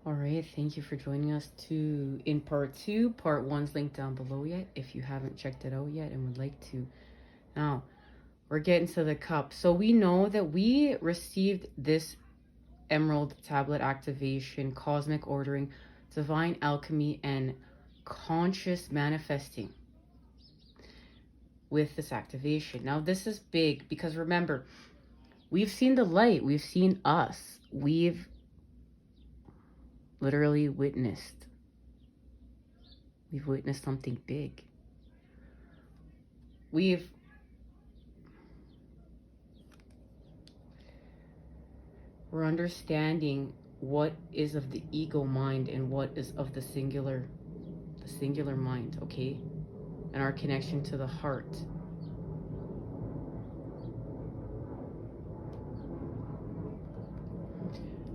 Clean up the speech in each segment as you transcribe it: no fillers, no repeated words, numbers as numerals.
All right, thank you for joining us in part 2. Part 1's linked down below yet if you haven't checked it out yet and would like to. Now, we're getting to the cup. So we know that we received this emerald tablet activation, cosmic ordering, divine alchemy, and conscious manifesting with this activation. Now, this is big because remember, we've seen the light, we've seen us, we've literally witnessed something big. We're understanding what is of the ego mind and what is of the singular mind, okay? And our connection to the heart.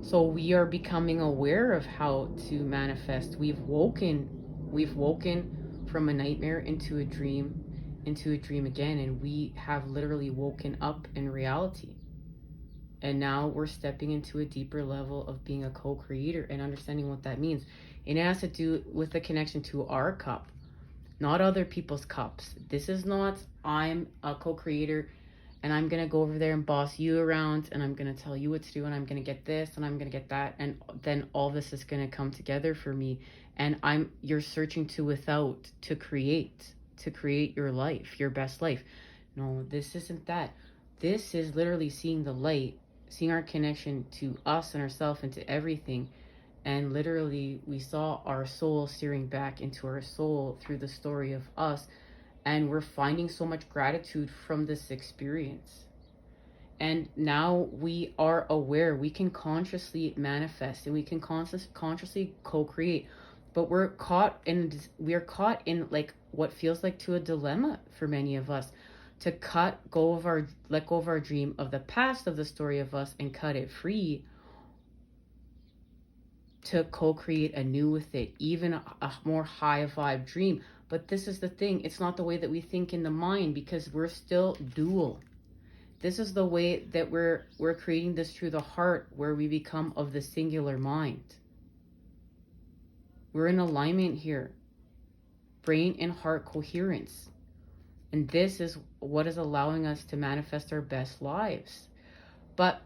So we are becoming aware of how to manifest. We've woken from a nightmare into a dream again, and we have literally woken up in reality. And now we're stepping into a deeper level of being a co-creator and understanding what that means. And it has to do with the connection to our cup, not other people's cups. This is not, I'm a co-creator and I'm going to go over there and boss you around and I'm going to tell you what to do and I'm going to get this and I'm going to get that. And then all this is going to come together for me. And you're searching to create your life, your best life. No, this isn't that. This is literally seeing the light, seeing our connection to us and ourselves and to everything. And literally we saw our soul steering back into our soul through the story of us. And we're finding so much gratitude from this experience. And now we are aware, we can consciously manifest and we can consciously co-create. But we are caught in like what feels like to a dilemma for many of us, to let go of our dream of the past of the story of us and cut it free, to co-create anew with it, even a more high vibe dream. But this is the thing, it's not the way that we think in the mind, because we're still dual. This is the way that we're creating this through the heart, where we become of the singular mind. We're in alignment here, brain and heart coherence. And this is what is allowing us to manifest our best lives. But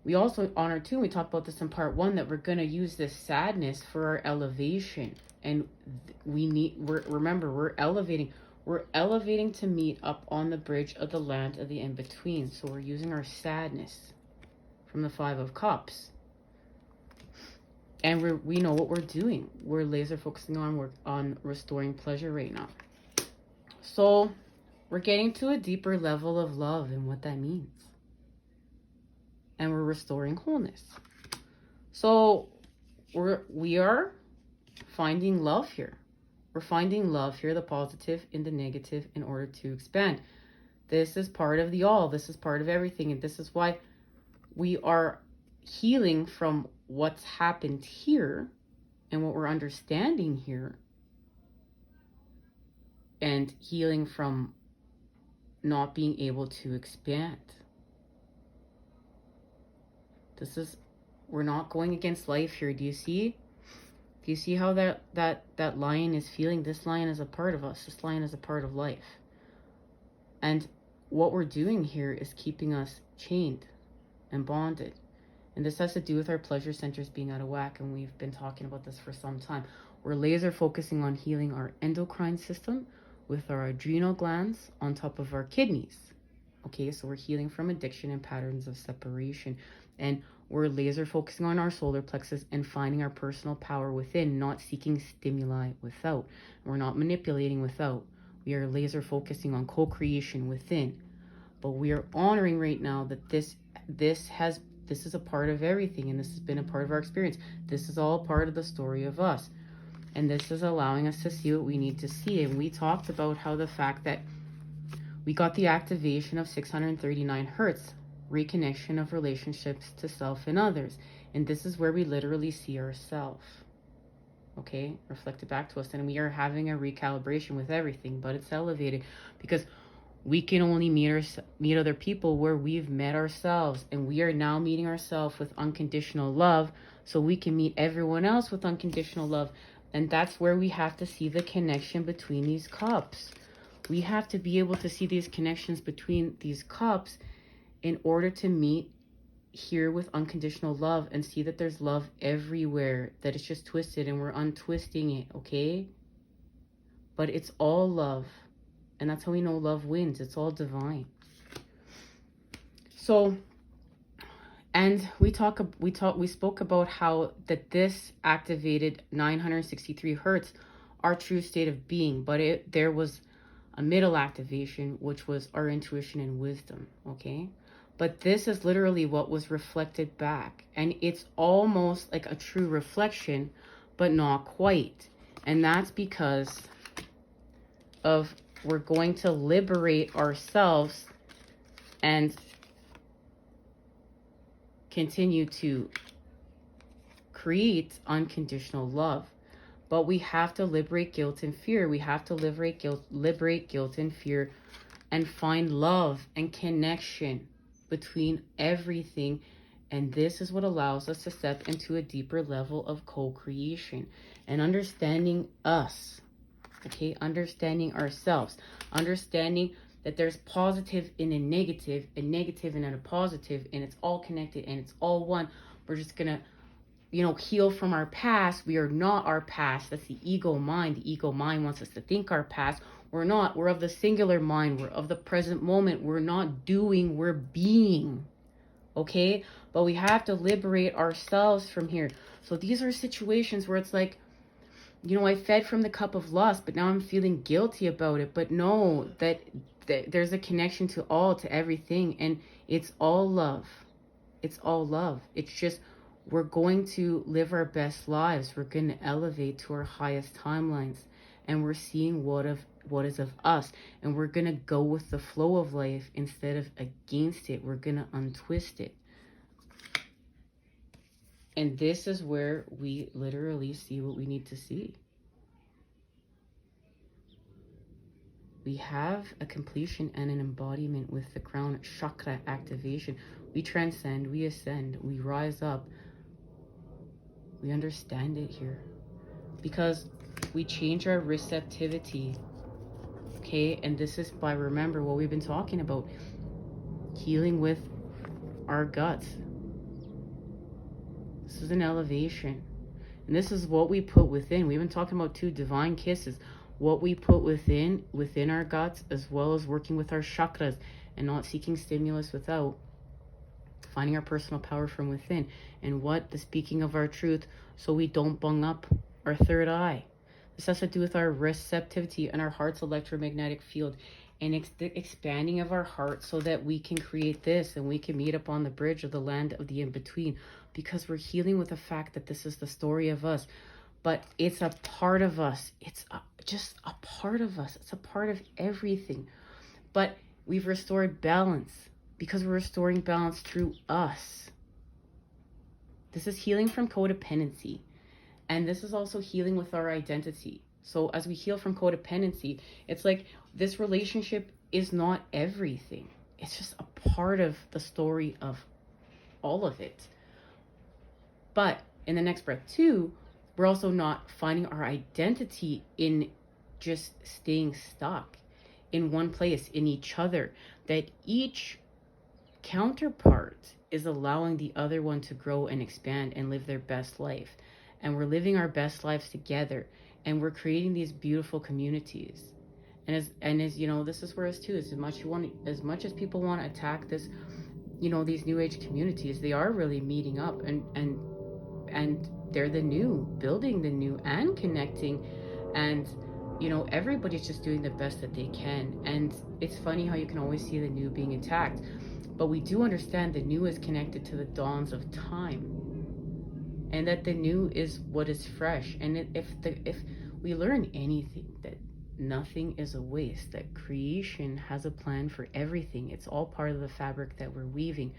we also honor too, we talked about this in part 1, that we're going to use this sadness for our elevation. And remember, we're elevating to meet up on the bridge of the land of the in-between. So we're using our sadness from the 5 of Cups. And we know what we're doing. We're laser focusing on restoring pleasure right now. So we're getting to a deeper level of love and what that means. And we're restoring wholeness. So we are finding love here. We're finding love here, the positive in the negative, in order to expand. This is part of the all. This is part of everything. And this is why we are healing from what's happened here and what we're understanding here, and healing from not being able to expand. We're not going against life here. Do you see? Do you see how that lion is feeling? This lion is a part of us. This lion is a part of life. And what we're doing here is keeping us chained and bonded. And this has to do with our pleasure centers being out of whack. And we've been talking about this for some time. We're laser focusing on healing our endocrine system with our adrenal glands on top of our kidneys. Okay, so we're healing from addiction and patterns of separation. And we're laser focusing on our solar plexus and finding our personal power within, not seeking stimuli without. We're not manipulating without. We are laser focusing on co-creation within. But we are honoring right now that this is a part of everything, and this has been a part of our experience. This is all part of the story of us. And this is allowing us to see what we need to see. And we talked about how the fact that we got the activation of 639 hertz, reconnection of relationships to self and others. And this is where we literally see ourselves, okay, reflected back to us. And we are having a recalibration with everything, but it's elevated because we can only meet other people where we've met ourselves. And we are now meeting ourselves with unconditional love so we can meet everyone else with unconditional love. And that's where we have to see the connection between these cups. We have to be able to see these connections between these cups in order to meet here with unconditional love and see that there's love everywhere, that it's just twisted and we're untwisting it, okay? But it's all love. And that's how we know love wins. It's all divine. So, and we spoke about how that this activated 963 hertz, our true state of being, but there was a middle activation, which was our intuition and wisdom, okay? But this is literally what was reflected back, and it's almost like a true reflection, but not quite. And that's because of we're going to liberate ourselves and continue to create unconditional love. But we have to liberate guilt and fear. We have to liberate guilt and fear, and find love and connection between everything. And this is what allows us to step into a deeper level of co-creation and understanding us, okay? Understanding ourselves, understanding that there's positive in a negative and in a positive, and it's all connected and it's all one. We're just gonna, heal from our past. We are not our past. That's the ego mind. The ego mind wants us to think our past. We're not. We're of the singular mind. We're of the present moment. We're not doing, we're being. Okay? But we have to liberate ourselves from here. So these are situations where it's like, I fed from the cup of lust, but now I'm feeling guilty about it. But no, that there's a connection to everything. And it's all love. It's all love. It's just, we're going to live our best lives. We're going to elevate to our highest timelines. And we're seeing what is of us. And we're going to go with the flow of life instead of against it. We're going to untwist it. And this is where we literally see what we need to see. We have a completion and an embodiment with the crown chakra activation. We transcend, we ascend, we rise up. We understand it here. Because we change our receptivity. Okay, and this is by, remember what we've been talking about. Healing with our guts. This is an elevation. And this is what we put within. We've been talking about 2 divine kisses. What we put within our guts, as well as working with our chakras and not seeking stimulus without. Finding our personal power from within. And the speaking of our truth, so we don't bung up our third eye. This has to do with our receptivity and our heart's electromagnetic field, and the expanding of our heart so that we can create this and we can meet up on the bridge of the land of the in-between, because we're healing with the fact that this is the story of us, but it's a part of us. It's just a part of us. It's a part of everything. But we've restored balance because we're restoring balance through us. This is healing from codependency. And this is also healing with our identity. So as we heal from codependency, it's like this relationship is not everything. It's just a part of the story of all of it. But in the next breath too, we're also not finding our identity in just staying stuck in one place, in each other. That each counterpart is allowing the other one to grow and expand and live their best life. And we're living our best lives together, and we're creating these beautiful communities. And as this is where us too, as much as people want to attack this, these new age communities, they are really meeting up and they're the new, building the new and connecting, and everybody's just doing the best that they can. And it's funny how you can always see the new being attacked, but we do understand the new is connected to the dawns of time. And that the new is what is fresh. And if we learn anything, that nothing is a waste, that creation has a plan for everything. It's all part of the fabric that we're weaving.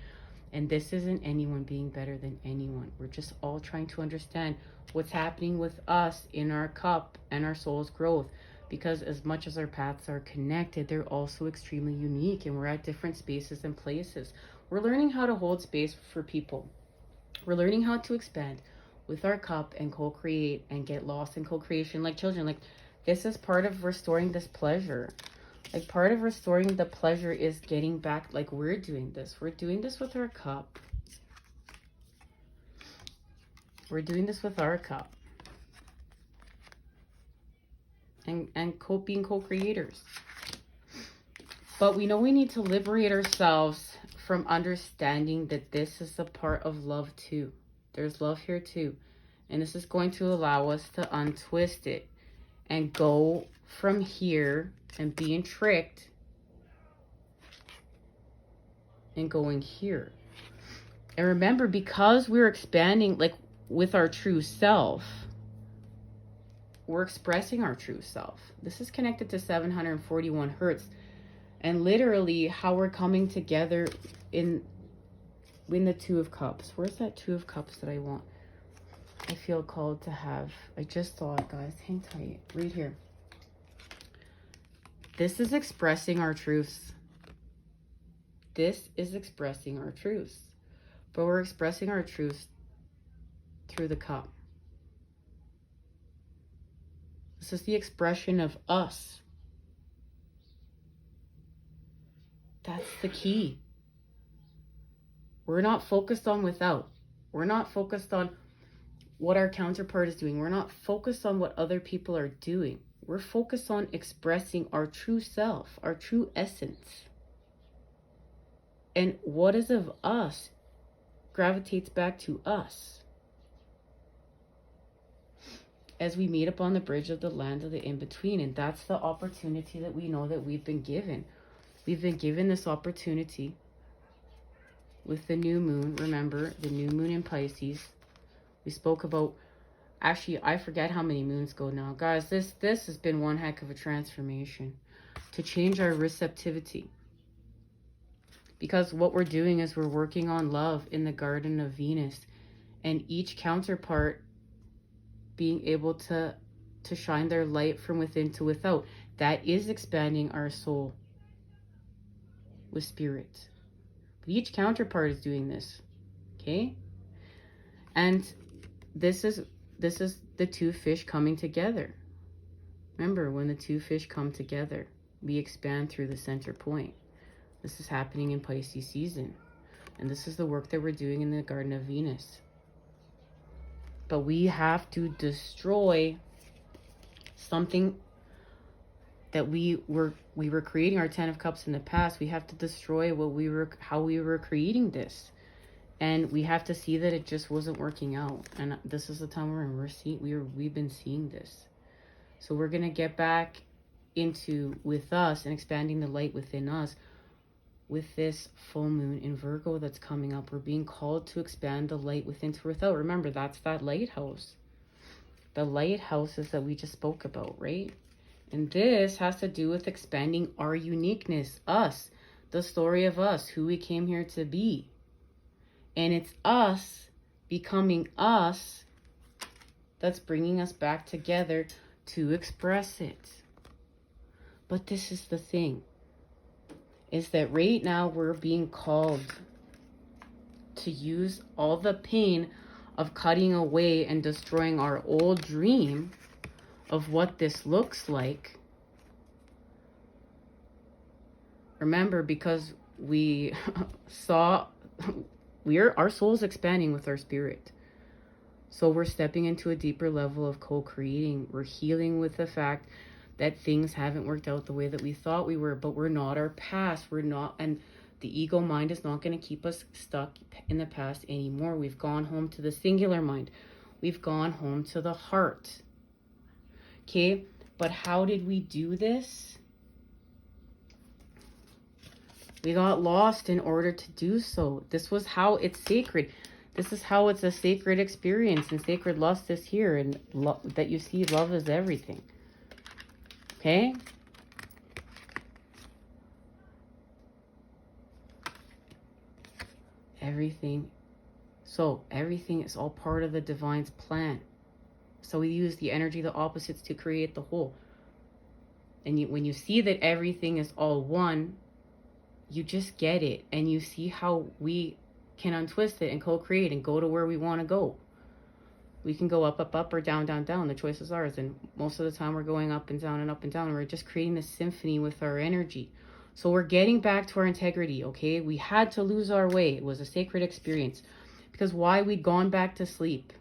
And this isn't anyone being better than anyone. We're just all trying to understand what's happening with us in our cup and our soul's growth. Because as much as our paths are connected, they're also extremely unique, and we're at different spaces and places. We're learning how to hold space for people. We're learning how to expand. with our cup and co-create and get lost in co-creation like children. Like, this is part of restoring this pleasure. Like, part of restoring the pleasure is getting back, like we're doing this. We're doing this with our cup. We're doing this with our cup. And being co-creators. But we know we need to liberate ourselves from understanding that this is a part of love too. There's love here too. And this is going to allow us to untwist it and go from here and being tricked and going here. And remember, because we're expanding like with our true self, we're expressing our true self. This is connected to 741 hertz. And literally how we're coming together in the Two of Cups. Where's that Two of Cups that I want? I feel called to have. I just saw it, guys. Hang tight. Read here. This is expressing our truths. This is expressing our truths. But we're expressing our truths through the cup. This is the expression of us. That's the key. We're not focused on without. We're not focused on what our counterpart is doing. We're not focused on what other people are doing. We're focused on expressing our true self, our true essence. And what is of us gravitates back to us. As we meet up on the bridge of the land of the in-between. And that's the opportunity that we know that we've been given. We've been given this opportunity with the new moon. Remember, the new moon in Pisces. We spoke about, actually, I forget how many moons go now. Guys, this has been one heck of a transformation to change our receptivity. Because what we're doing is we're working on love in the Garden of Venus. And each counterpart being able to shine their light from within to without. That is expanding our soul with spirit. But each counterpart is doing this. Okay? And this is the two fish coming together. Remember, when the two fish come together, we expand through the center point. This is happening in Pisces season. And this is the work that we're doing in the Garden of Venus. But we have to destroy something that we were creating our 10 of Cups in the past. We have to destroy how we were creating this. And we have to see that it just wasn't working out. And this is the time we're in. We've been seeing this. So we're going to get back into with us and expanding the light within us with this full moon in Virgo that's coming up. We're being called to expand the light within to without. Remember, that's that lighthouse. The lighthouses that we just spoke about, right? And this has to do with expanding our uniqueness, us, the story of us, who we came here to be. And it's us becoming us that's bringing us back together to express it. But this is the thing, is that right now we're being called to use all the pain of cutting away and destroying our old dream of what this looks like. Remember, because we saw our soul is expanding with our spirit. So we're stepping into a deeper level of co-creating. We're healing with the fact that things haven't worked out the way that we thought we were, but we're not our past. We're not, and the ego mind is not going to keep us stuck in the past anymore. We've gone home to the singular mind. We've gone home to the heart. Okay, but how did we do this? We got lost in order to do so. This was how it's sacred. This is how it's a sacred experience, and sacred lust is here, and that you see love is everything. Okay? Everything. So everything is all part of the divine's plan. So we use the energy of the opposites to create the whole. And when you see that everything is all one, you just get it. And you see how we can untwist it and co-create and go to where we want to go. We can go up, up, up, or down, down, down. The choice is ours. And most of the time we're going up and down and up and down. And we're just creating this symphony with our energy. So we're getting back to our integrity, okay? We had to lose our way. It was a sacred experience. Because why? We'd gone back to sleep.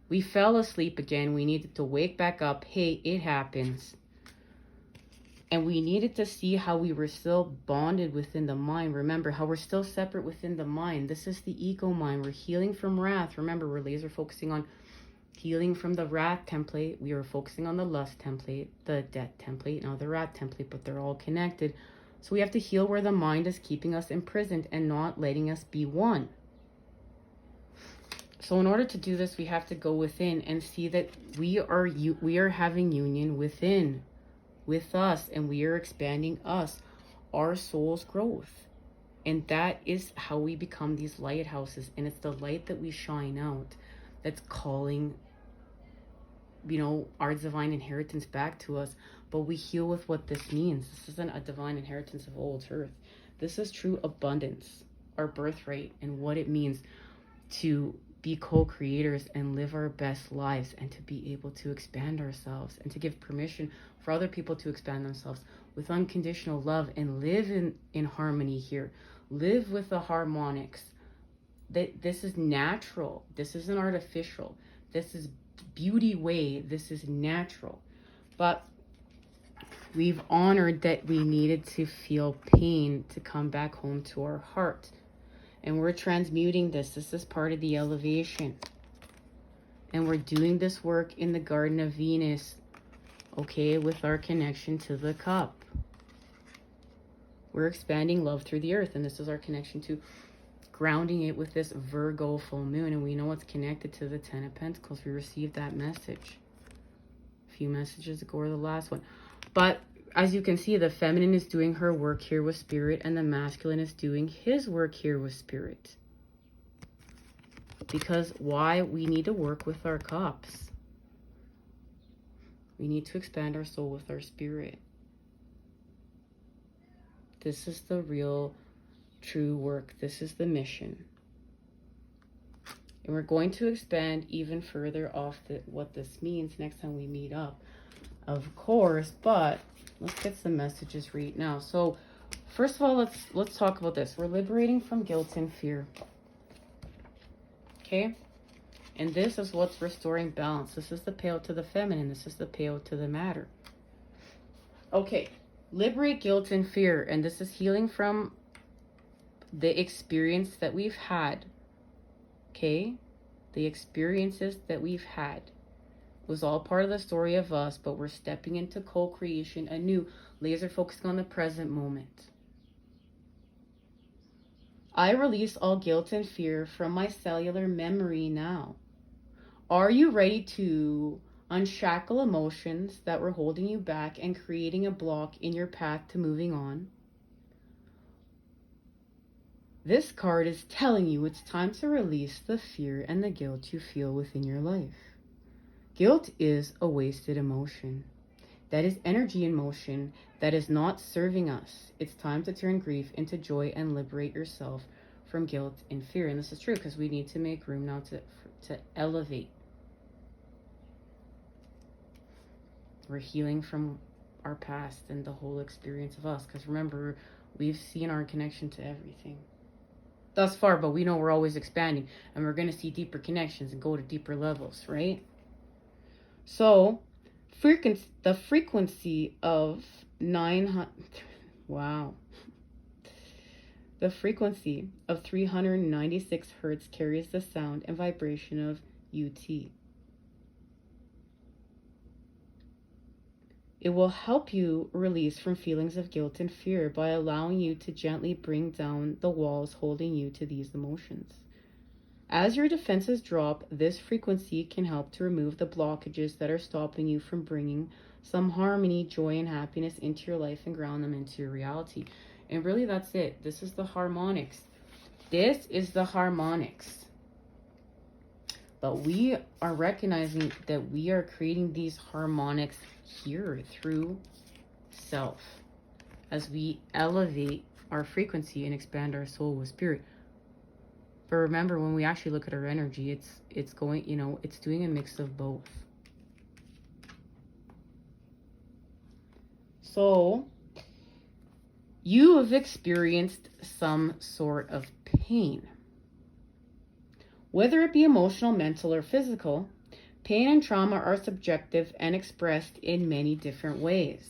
We fell asleep again. We needed to wake back up. Hey, it happens. And we needed to see how we were still bonded within the mind. Remember how we're still separate within the mind. This is the ego mind. We're healing from wrath. Remember, we're laser focusing on healing from the wrath template. We are focusing on the lust template, the debt template, now the wrath template, but they're all connected. So we have to heal where the mind is keeping us imprisoned and not letting us be one. So in order to do this, we have to go within and see that we are having union within with us, and we are expanding us, our soul's growth. And that is how we become these lighthouses. And it's the light that we shine out that's calling, you know, our divine inheritance back to us. But we heal with what this means. This isn't a divine inheritance of old earth. This is true abundance, our birthright, and what it means to be co-creators and live our best lives, and to be able to expand ourselves and to give permission for other people to expand themselves with unconditional love and live in harmony here. Live with the harmonics. This is natural. This isn't artificial. This is beauty way. This is natural. But we've honored that we needed to feel pain to come back home to our heart. And we're transmuting this. This is part of the elevation. And we're doing this work in the Garden of Venus, okay, with our connection to the cup. We're expanding love through the earth. And this is our connection to grounding it with this Virgo full moon. And we know it's connected to the Ten of Pentacles. We received that message a few messages ago, or the last one. But as you can see, the feminine is doing her work here with spirit, and the masculine is doing his work here with spirit. Because why? We need to work with our cups. We need to expand our soul with our spirit. This is the real, true work. This is the mission. And we're going to expand even further off what this means next time we meet up, of course. But let's get some messages right now. So first of all, let's talk about this. We're liberating from guilt and fear. Okay? And this is what's restoring balance. This is the payout to the feminine. This is the payout to the matter. Okay. Liberate guilt and fear. And this is healing from the experience that we've had. Okay? The experiences that we've had. It was all part of the story of us, but we're stepping into co-creation anew, laser focusing on the present moment. I release all guilt and fear from my cellular memory now. Are you ready to unshackle emotions that were holding you back and creating a block in your path to moving on? This card is telling you it's time to release the fear and the guilt you feel within your life. Guilt is a wasted emotion. That is energy in motion that is not serving us. It's time to turn grief into joy and liberate yourself from guilt and fear. And this is true because we need to make room now to elevate. We're healing from our past and the whole experience of us. Because remember, we've seen our connection to everything thus far, but we know we're always expanding. And we're going to see deeper connections and go to deeper levels, right? So, the frequency of 900, wow. The frequency of 396 hertz carries the sound and vibration of UT. It will help you release from feelings of guilt and fear by allowing you to gently bring down the walls holding you to these emotions. As your defenses drop, this frequency can help to remove the blockages that are stopping you from bringing some harmony, joy, and happiness into your life and ground them into your reality. And really, that's it. This is the harmonics. This is the harmonics. But we are recognizing that we are creating these harmonics here through self as we elevate our frequency and expand our soul with spirit. But remember, when we actually look at our energy, it's going, you know, it's doing a mix of both. So you have experienced some sort of pain. Whether it be emotional, mental, or physical, pain and trauma are subjective and expressed in many different ways.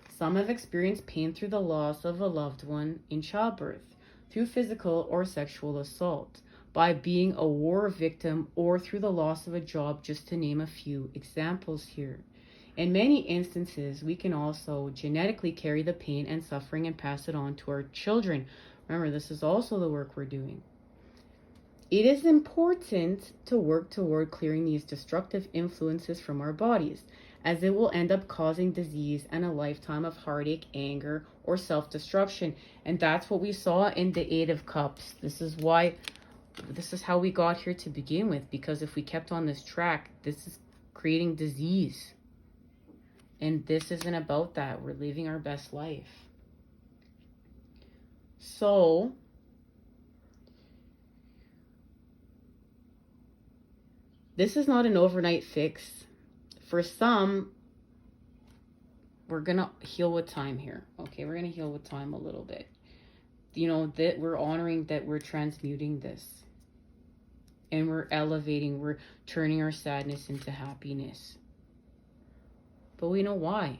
Some have experienced pain through the loss of a loved one in childbirth, through physical or sexual assault, by being a war victim, or through the loss of a job, just to name a few examples here. In many instances, we can also genetically carry the pain and suffering and pass it on to our children. Remember, this is also the work we're doing. It is important to work toward clearing these destructive influences from our bodies, as it will end up causing disease and a lifetime of heartache, anger, or self-destruction. And that's what we saw in the Eight of Cups. This is how we got here to begin with, because if we kept on this track, this is creating disease. And this isn't about that. We're living our best life. So this is not an overnight fix. For some, we're going to heal with time here. Okay, we're going to heal with time a little bit. You know, that we're honoring that we're transmuting this. And we're elevating, we're turning our sadness into happiness. But we know why.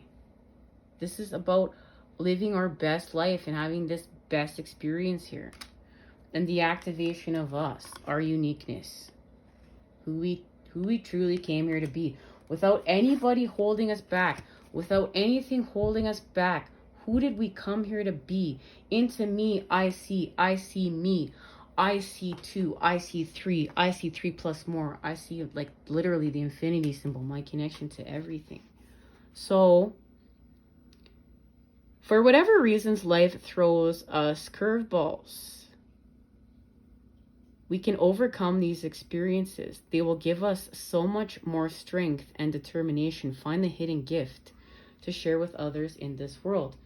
This is about living our best life and having this best experience here. And the activation of us, our uniqueness. Who we truly came here to be. Without anybody holding us back. Without anything holding us back. Who did we come here to be? Into me, I see me. I see 2, I see 3, I see 3 plus more. I see like literally the infinity symbol, my connection to everything. So, for whatever reasons life throws us curveballs, we can overcome these experiences. They will give us so much more strength and determination. Find the hidden gift to share with others in this world.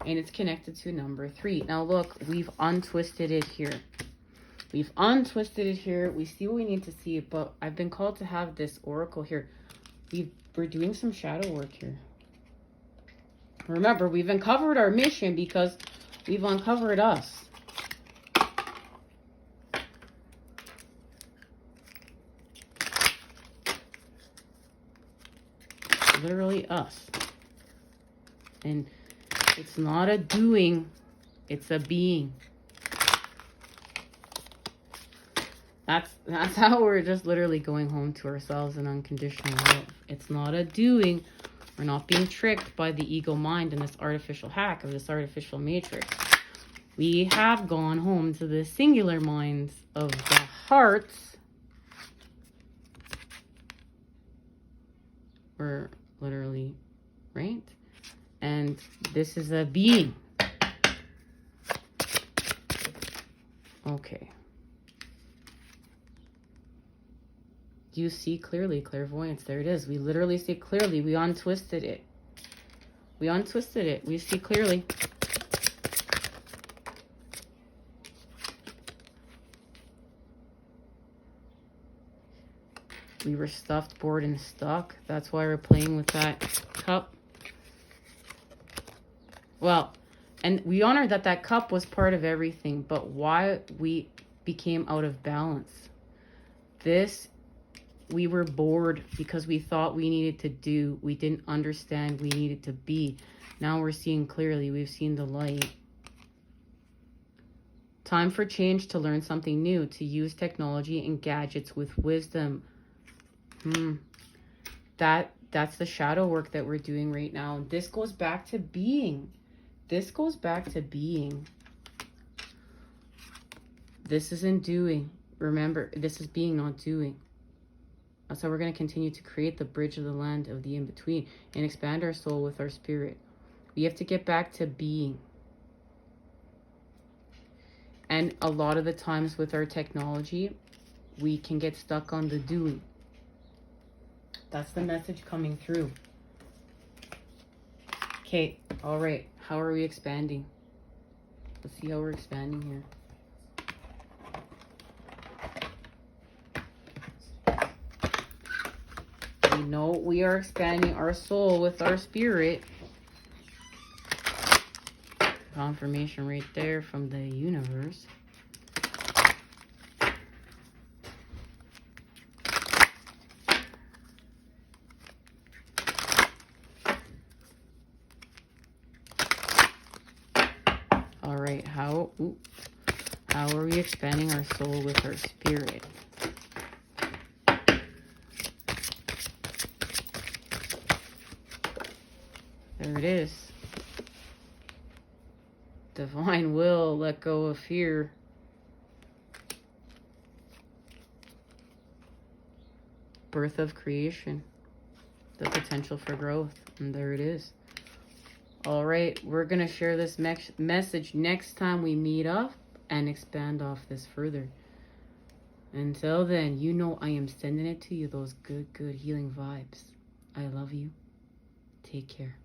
And it's connected to number 3. Now look, we've untwisted it here. We've untwisted it here. We see what we need to see, but I've been called to have this oracle here. We're doing some shadow work here. Remember, we've uncovered our mission because we've uncovered us. Literally us. And it's not a doing, it's a being. That's how we're just literally going home to ourselves in unconditional love. It's not a doing. We're not being tricked by the ego mind and this artificial hack of this artificial matrix. We have gone home to the singular minds of the hearts. We're literally, right? And this is a being. Okay. Do you see clearly? Clairvoyance. There it is. We literally see clearly. We untwisted it. We untwisted it. We see clearly. We were stuffed, bored, and stuck. That's why we're playing with that cup. Well, and we honored that that cup was part of everything, but why we became out of balance. We were bored because we thought we needed to do. We didn't understand we needed to be. Now we're seeing clearly. We've seen the light. Time for change, to learn something new, to use technology and gadgets with wisdom. That's the shadow work that we're doing right now. This goes back to being. This goes back to being. This isn't doing. Remember, this is being, not doing. That's how we're going to continue to create the bridge of the land of the in-between and expand our soul with our spirit. We have to get back to being. And a lot of the times with our technology, we can get stuck on the doing. That's the message coming through. Okay, all right. How are we expanding? Let's see how we're expanding here. We know we are expanding our soul with our spirit. Confirmation right there from the universe. All right, how are we expanding our soul with our spirit? There it is. Divine will, let go of fear. Birth of creation. The potential for growth. And there it is. All right, we're going to share this message next time we meet up and expand off this further. Until then, you know I am sending it to you, those good healing vibes. I love you. Take care.